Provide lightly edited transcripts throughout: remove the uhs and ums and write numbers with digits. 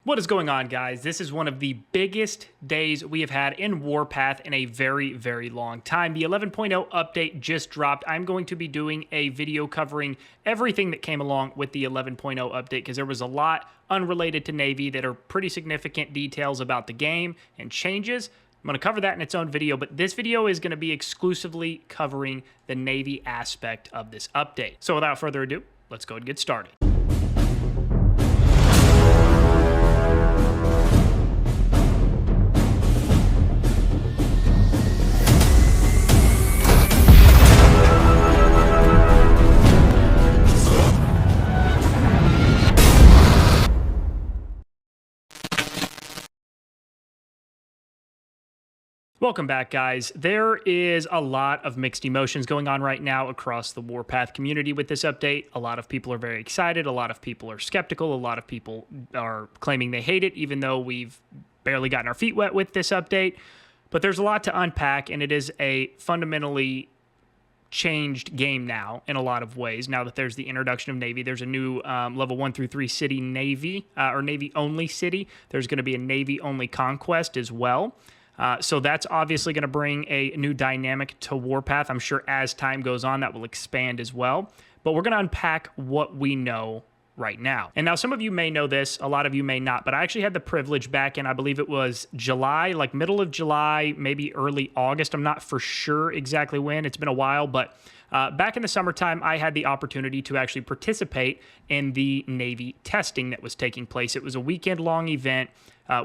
What is going on, guys? This is one of the biggest days we have had in Warpath in a very, very long time. The 11.0 update just dropped. I'm going to be doing a video covering everything that came along with the 11.0 update because there was a lot unrelated to Navy that are pretty significant details about the game and changes. I'm going to cover that in its own video, but this video is going to be exclusively covering the Navy aspect of this update. So without further ado, let's go and get started. Welcome back, guys. There is a lot of mixed emotions going on right now across the Warpath community with this update. A lot of people are very excited. A lot of people are skeptical. A lot of people are claiming they hate it, even though we've barely gotten our feet wet with this update. But there's a lot to unpack, and it is a fundamentally changed game now in a lot of ways. Now that there's the introduction of Navy, there's a new level 1 through 3 city Navy, or Navy-only city. There's going to be a Navy-only conquest as well. So that's obviously going to bring a new dynamic to Warpath. I'm sure as time goes on, that will expand as well. But we're going to unpack what we know right now. And now some of you may know this, a lot of you may not, but I actually had the privilege back in, I believe it was July, like middle of July, maybe early August. I'm not for sure exactly when. It's been a while, but back in the summertime, I had the opportunity to actually participate in the Navy testing that was taking place. It was a weekend-long event.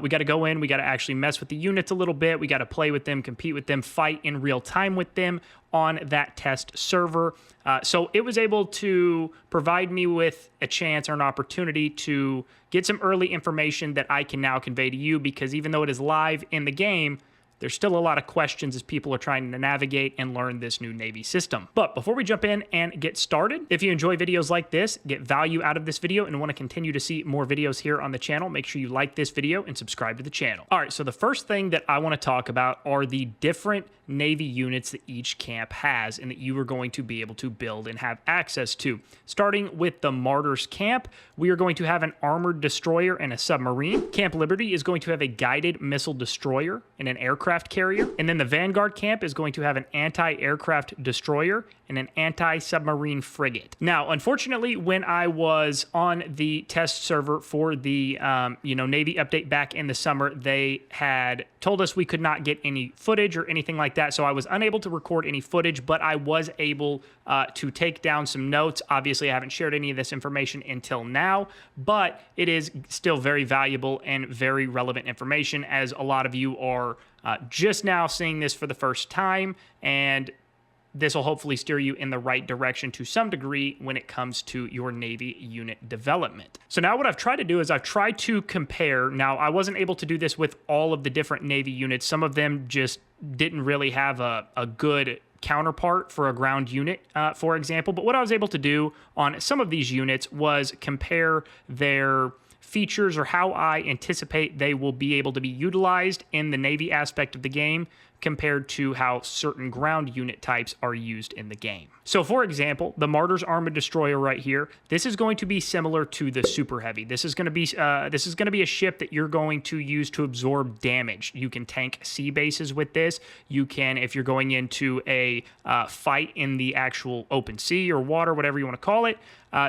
We got to go in, we got to actually mess with the units a little bit, we got to play with them, compete with them, fight in real time with them on that test server. So it was able to provide me with a chance or an opportunity to get some early information that I can now convey to you, because even though it is live in the game, there's still a lot of questions as people are trying to navigate and learn this new Navy system. But before we jump in and get started, if you enjoy videos like this, get value out of this video, and want to continue to see more videos here on the channel, make sure you like this video and subscribe to the channel. All right, so the first thing that I want to talk about are the different Navy units that each camp has and that you are going to be able to build and have access to. Starting with the Martyr's Camp, we are going to have an armored destroyer and a submarine. Camp Liberty is going to have a guided missile destroyer and an aircraft carrier. And then the Vanguard Camp is going to have an anti-aircraft destroyer and an anti-submarine frigate. Now, unfortunately, when I was on the test server for the Navy update back in the summer, they had told us we could not get any footage or anything like that, so I was unable to record any footage, but I was able to take down some notes. Obviously, I haven't shared any of this information until now, but it is still very valuable and very relevant information, as a lot of you are just now seeing this for the first time, and this will hopefully steer you in the right direction to some degree when it comes to your Navy unit development. So now what I've tried to do is I've tried to compare. Now, I wasn't able to do this with all of the different Navy units. Some of them just didn't really have a good counterpart for a ground unit, for example. But what I was able to do on some of these units was compare their features or how I anticipate they will be able to be utilized in the Navy aspect of the game compared to how certain ground unit types are used in the game. So for example, the Martyr's Armored Destroyer right here, this is going to be similar to the Super Heavy. This is going to be a ship that you're going to use to absorb damage. You can tank sea bases with this. You can, if you're going into a fight in the actual open sea or water, whatever you want to call it,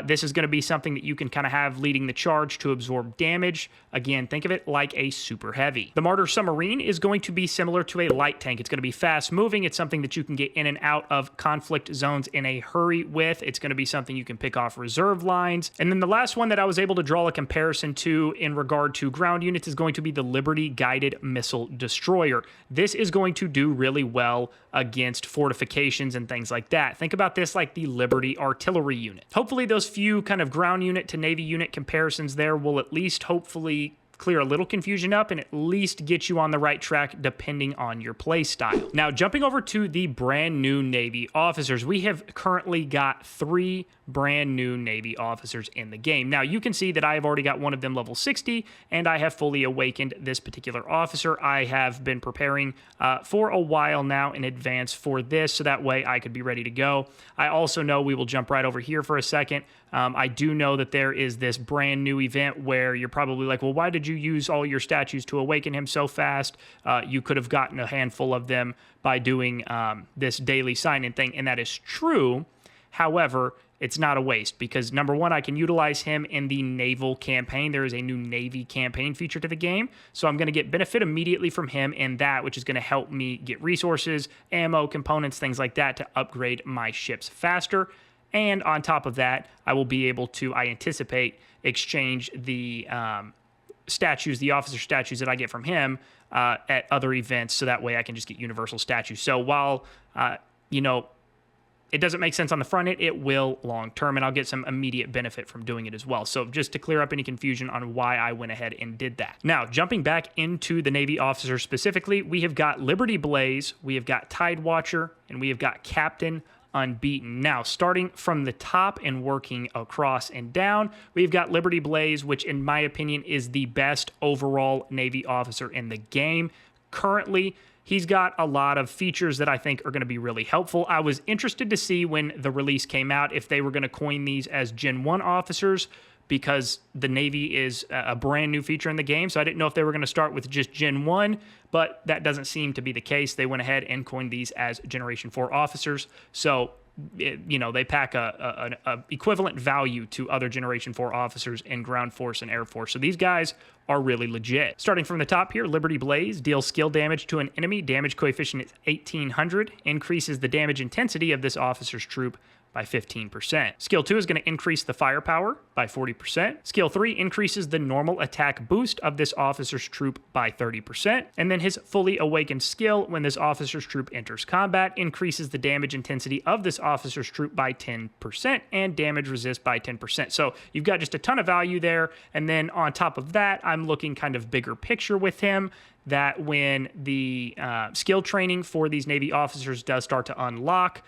this is going to be something that you can kind of have leading the charge to absorb damage. Again, think of it like a Super Heavy. The Martyr Submarine is going to be similar to a light tank. It's going to be fast moving. It's something that you can get in and out of conflict zones in a hurry with. It's going to be something you can pick off reserve lines. And then the last one that I was able to draw a comparison to in regard to ground units is going to be the Liberty Guided Missile Destroyer. This is going to do really well against fortifications and things like that. Think about this like the Liberty Artillery Unit. Hopefully those few kind of ground unit to Navy unit comparisons there will at least hopefully clear a little confusion up and at least get you on the right track depending on your play style. Now, jumping over to the brand new Navy officers, we have currently got 3 brand new Navy officers in the game. Now, you can see that I have already got one of them level 60, and I have fully awakened this particular officer. I have been preparing for a while now in advance for this, so that way I could be ready to go. I also know, we will jump right over here for a second, I do know that there is this brand new event where you're probably like, well, why did you use all your statues to awaken him so fast? You could have gotten a handful of them by doing this daily sign-in thing, and that is true. However, it's not a waste because, number one, I can utilize him in the Naval Campaign. There is a new Navy campaign feature to the game, so I'm going to get benefit immediately from him in that, which is going to help me get resources, ammo, components, things like that to upgrade my ships faster. And on top of that, I will be able to, I anticipate, exchange the statues, the officer statues that I get from him at other events, so that way I can just get universal statues. So while, it doesn't make sense on the front end, it will long term, and I'll get some immediate benefit from doing it as well. So just to clear up any confusion on why I went ahead and did that. Now, jumping back into the Navy officers specifically, we have got Liberty Blaze, we have got Tide Watcher, and we have got Captain Unbeaten. Now, starting from the top and working across and down, we've got Liberty Blaze, which in my opinion is the best overall Navy officer in the game. Currently, he's got a lot of features that I think are going to be really helpful. I was interested to see when the release came out if they were going to coin these as Gen 1 officers, because the Navy is a brand new feature in the game, so I didn't know if they were going to start with just Gen 1, but that doesn't seem to be the case. They went ahead and coined these as Generation 4 officers, so they pack a equivalent value to other Generation 4 officers in Ground Force and Air Force. So these guys are really legit. Starting from the top here, Liberty Blaze deals skill damage to an enemy. Damage coefficient is 1800. Increases the damage intensity of this officer's troop by 15%. Skill 2 is going to increase the firepower by 40%. Skill 3 increases the normal attack boost of this officer's troop by 30%. And then his fully awakened skill, when this officer's troop enters combat, increases the damage intensity of this officer's troop by 10% and damage resist by 10%. So you've got just a ton of value there. And then on top of that, I'm looking kind of bigger picture with him, that when the skill training for these Navy officers does start to unlock,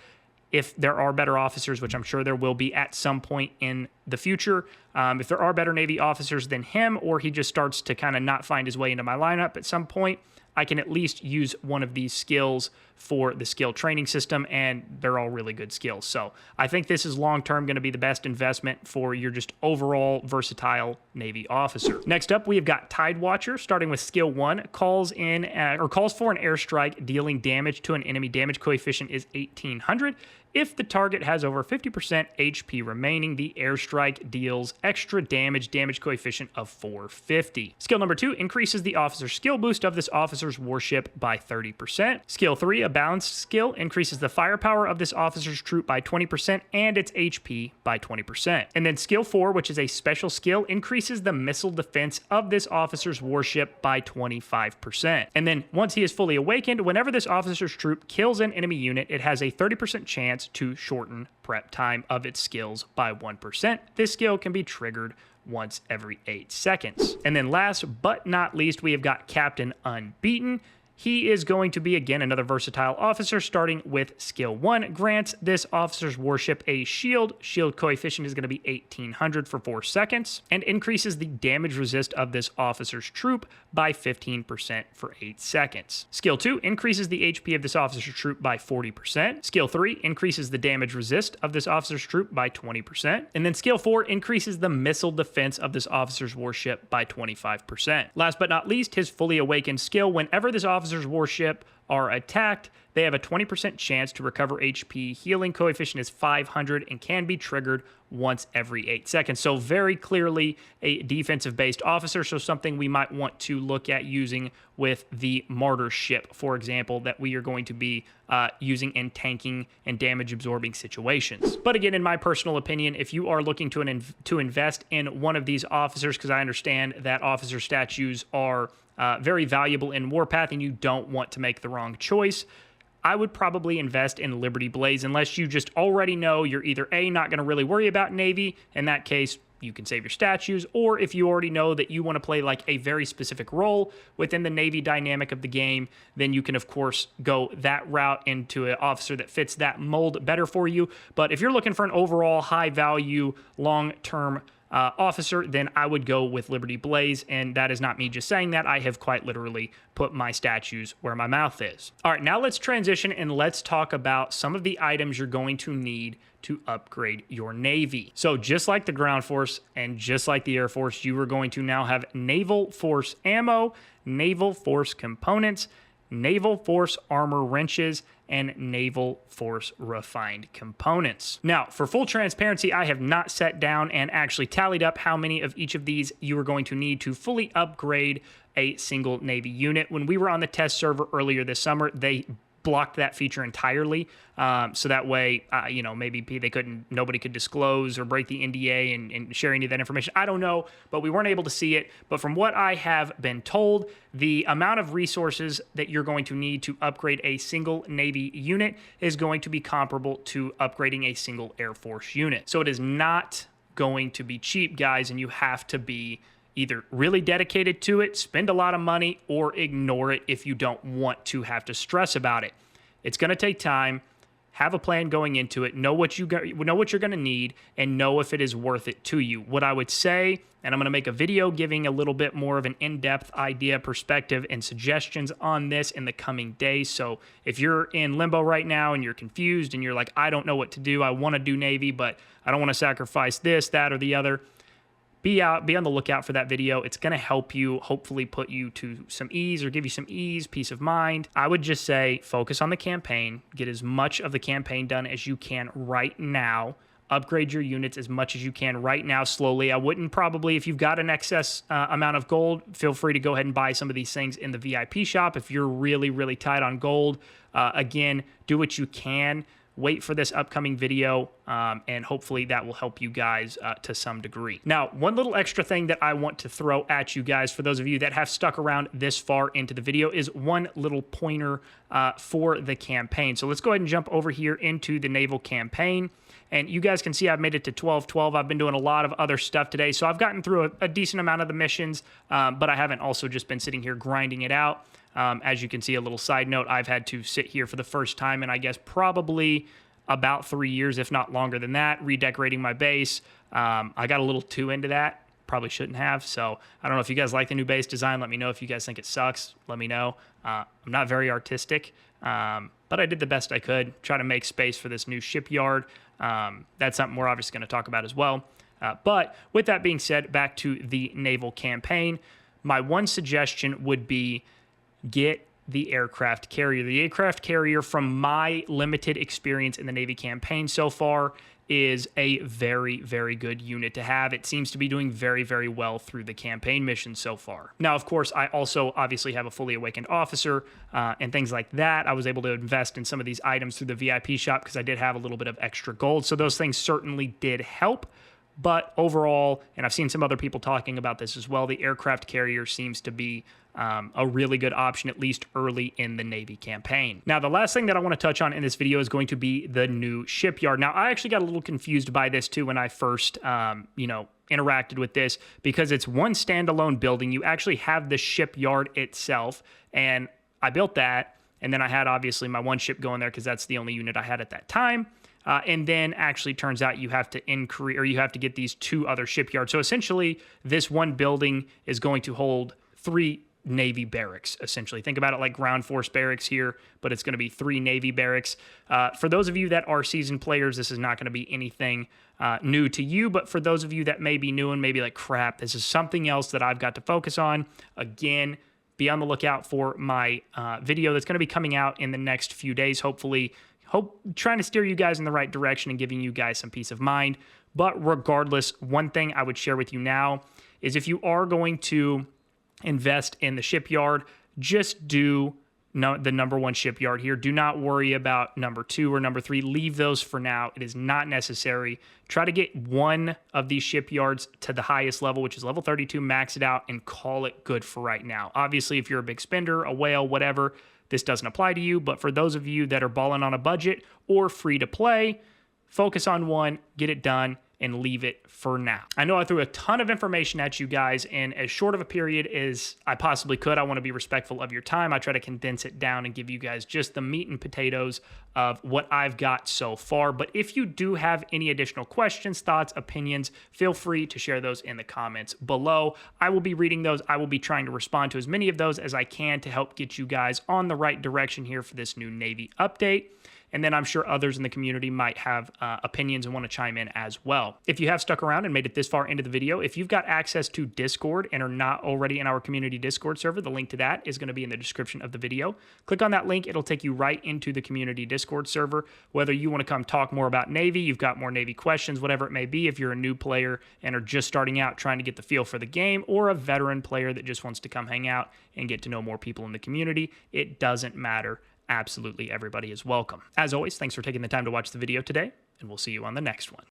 if there are better officers, which I'm sure there will be at some point in the future, if there are better Navy officers than him, or he just starts to kind of not find his way into my lineup at some point, I can at least use one of these skills for the skill training system, and they're all really good skills. So I think this is long-term going to be the best investment for your just overall versatile Navy officer. Next up, we have got Tide Watcher, starting with skill 1, calls for an airstrike dealing damage to an enemy. Damage coefficient is 1800. If the target has over 50% HP remaining, the airstrike deals extra damage coefficient of 450. Skill number 2 increases the officer's skill boost of this officer's warship by 30%. Skill 3, a balanced skill, increases the firepower of this officer's troop by 20% and its HP by 20%. And then skill 4, which is a special skill, increases the missile defense of this officer's warship by 25%. And then once he is fully awakened, whenever this officer's troop kills an enemy unit, it has a 30% chance to shorten prep time of its skills by 1%. This skill can be triggered once every 8 seconds. And then last but not least, we have got Captain Unbeaten. He is going to be, again, another versatile officer, starting with skill 1. Grants this officer's warship a shield. Shield coefficient is going to be 1800 for 4 seconds, and increases the damage resist of this officer's troop by 15% for 8 seconds. Skill 2 increases the HP of this officer's troop by 40%. Skill 3 increases the damage resist of this officer's troop by 20%. And then skill 4 increases the missile defense of this officer's warship by 25%. Last but not least, his fully awakened skill. Whenever this officer's warship are attacked, they have a 20% chance to recover HP. Healing coefficient is 500 and can be triggered once every 8 seconds. So very clearly a defensive-based officer, so something we might want to look at using with the Martyr ship, for example, that we are going to be using in tanking and damage-absorbing situations. But again, in my personal opinion, if you are looking to invest in one of these officers, because I understand that officer statues are very valuable in Warpath and you don't want to make the wrong choice, I would probably invest in Liberty Blaze unless you just already know you're either A, not going to really worry about Navy. In that case, you can save your statues, or if you already know that you want to play like a very specific role within the Navy dynamic of the game, then you can of course go that route into an officer that fits that mold better for you. But if you're looking for an overall high value, long-term officer, then I would go with Liberty Blaze, and that is not me just saying that. I have quite literally put my statues where my mouth is. All right, now let's transition and let's talk about some of the items you're going to need to upgrade your Navy. So just like the ground force and just like the Air Force, you are going to now have Naval Force ammo, Naval Force components, Naval Force armor wrenches, and Naval Force refined components. Now, for full transparency, I have not sat down and actually tallied up how many of each of these you are going to need to fully upgrade a single Navy unit. When we were on the test server earlier this summer, they blocked that feature entirely, so that way, you know, maybe nobody could disclose or break the NDA and share any of that information. I don't know, but we weren't able to see it. But from what I have been told, the amount of resources that you're going to need to upgrade a single Navy unit is going to be comparable to upgrading a single Air Force unit. So it is not going to be cheap, guys, and you have to be either really dedicated to it, spend a lot of money, or ignore it if you don't want to have to stress about it. It's going to take time. Have a plan going into it. Know what you're going to need, and know if it is worth it to you. What I would say, and I'm going to make a video giving a little bit more of an in-depth idea, perspective, and suggestions on this in the coming days. So if you're in limbo right now and you're confused and you're like, I don't know what to do, I want to do Navy, but I don't want to sacrifice this, that, or the other, be on the lookout for that video. It's going to help you, hopefully put you to some ease or give you some ease, peace of mind. I would just say focus on the campaign, get as much of the campaign done as you can right now, upgrade your units as much as you can right now slowly. I wouldn't probably, if you've got an excess amount of gold, feel free to go ahead and buy some of these things in the VIP shop. If you're really, really tight on gold, again, do what you can. Wait for this upcoming video, and hopefully that will help you guys to some degree. Now, one little extra thing that I want to throw at you guys, for those of you that have stuck around this far into the video, is one little pointer for the campaign. So let's go ahead and jump over here into the Naval Campaign. And you guys can see I've made it to 12-12. I've been doing a lot of other stuff today, so I've gotten through a decent amount of the missions, but I haven't also just been sitting here grinding it out. As you can see, a little side note, I've had to sit here for the first time in, I guess, probably about 3 years, if not longer than that, redecorating my base. I got a little too into that. Probably shouldn't have. So I don't know if you guys like the new base design. Let me know if you guys think it sucks. Let me know. I'm not very artistic, but I did the best I could. Try to make space for this new shipyard. That's something we're obviously going to talk about as well. But with that being said, back to the Naval Campaign, my one suggestion would be get the aircraft carrier. The aircraft carrier, from my limited experience in the Navy campaign so far, is a very, very good unit to have. It seems to be doing very, very well through the campaign mission so far. Now, of course, I also obviously have a fully awakened officer and things like that. I was able to invest in some of these items through the VIP shop because I did have a little bit of extra gold. So those things certainly did help. But overall, and I've seen some other people talking about this as well, the aircraft carrier seems to be a really good option, at least early in the Navy campaign. Now, the last thing that I want to touch on in this video is going to be the new shipyard. Now, I actually got a little confused by this too when I first, interacted with this, because it's one standalone building. You actually have the shipyard itself, and I built that, and then I had obviously my one ship going there because that's the only unit I had at that time. And then actually turns out you have to increase, or you have to get these two other shipyards. So essentially, this one building is going to hold 3 Navy barracks, essentially. Think about it like ground force barracks here, but it's going to be 3 Navy barracks. For those of you that are seasoned players, this is not going to be anything new to you, but for those of you that may be new and maybe like, crap, this is something else that I've got to focus on, again, be on the lookout for my video that's going to be coming out in the next few days, hopefully. Trying to steer you guys in the right direction and giving you guys some peace of mind. But regardless, one thing I would share with you now is if you are going to invest in the shipyard, just do the number 1 shipyard here. Do not worry about number 2 or number 3. Leave those for now. It is not necessary. Try to get one of these shipyards to the highest level, which is level 32, max it out, and call it good for right now. Obviously, if you're a big spender, a whale, whatever, this doesn't apply to you, but for those of you that are balling on a budget or free to play, focus on one, get it done, and leave it for now. I know I threw a ton of information at you guys in as short of a period as I possibly could. I want to be respectful of your time. I try to condense it down and give you guys just the meat and potatoes of what I've got so far. But if you do have any additional questions, thoughts, opinions, feel free to share those in the comments below. I will be reading those. I will be trying to respond to as many of those as I can to help get you guys on the right direction here for this new Navy update. And then I'm sure others in the community might have opinions and want to chime in as well. If you have stuck around and made it this far into the video, if you've got access to Discord and are not already in our community Discord server, the link to that is going to be in the description of the video. Click on that link. It'll take you right into the community Discord server. Whether you want to come talk more about Navy, you've got more Navy questions, whatever it may be, if you're a new player and are just starting out trying to get the feel for the game, or a veteran player that just wants to come hang out and get to know more people in the community, it doesn't matter. Absolutely everybody is welcome. As always, thanks for taking the time to watch the video today, and we'll see you on the next one.